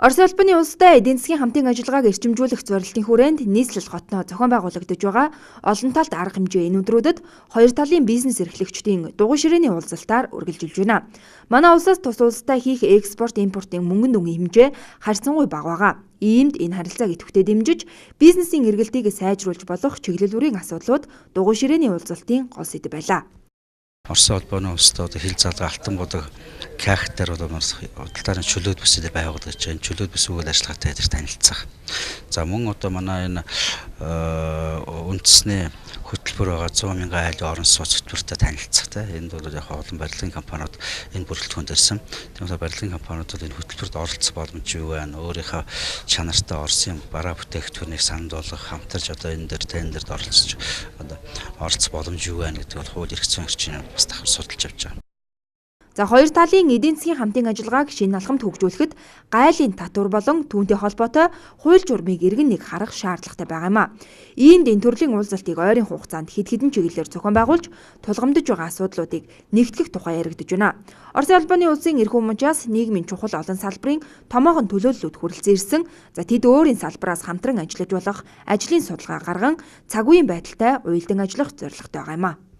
Орос улбаны улстай эдийн засгийн хамтын ажиллагааг эрчимжүүлэх зорилтын хүрээнд нийслэл хотноо зохион байгуулагдаж байгаа олон талт арга хэмжээ энэ өдрүүдэд хоёр талын бизнес эрхлэгчдийн дугуй ширээний уулзалтаар үргэлжилж байна. Манай улсаас тус улстай хийх экспорт импортын мөнгөн дүнгийн хэмжээ харьцангуй бага байгаа. Иймд энэ харилцааг идэвхтэй дэмжиж бизнесийн эргэлтийг сайжруулж болох чиглэл бүрийн асуудлууд дугуй ширээний уулзалтын гол сэдэв байлаа. Орос улбаны улстай хил залгаа алтан бодог КХ-таар худалдааны чөлөөт бүсэд байгуулж байгаа. Чөлөөт бүс үйл ажиллагаатай дээр танилцах. За мөн одоо манай энэ үндэсний хөтөлбөр байгаа 100 мянган айлын орон сууц хөтөлбөртэй танилцах. Энд бол яг олон барилгын компаниуд энэ бүрэлдэхүүнд ирсэн. Тэгмээс барилгын компаниудад энэ хөтөлбөрт оролцох боломж юу байна? Өөрийнхөө чанартай Оросын бараа бүтээгдэхүүнийг санал болгох, хамтарч одоо энэ дээр тендерд оролцож оролцох боломж юу байна гэдэг бол хууль эрх зүйн орчныг бас давхар судалж авч байгаа. За хоёр талын эдийн засгийн хамтын ажиллагааг шинэ алхамд хөгжүүлэхэд гайлын татвар болон түүнтэй холбоотой хууль журмыг иргэн нэг харах шаардлагатай байгаа юм а. Иймд энэ төрлийн уулзалтыг ойрын хугацаанд хэд хэдэн чиглэлээр зохион байгуулж тулгамдж байгаа асуудлуудыг нэгтгэх тухай яригдж байна. Орос улбаны улсын эрх хүмүнчаас нийгмийн чухал олон салбарын томоохон төлөөллүүд хүрэлцэн ирсэн. За тэд өөрийн салбараас хамтран ажиллаж болох ажлын судалгаа гарган цаг үеийн байдалтай уялдан ажиллах зорилготой байгаа юм а.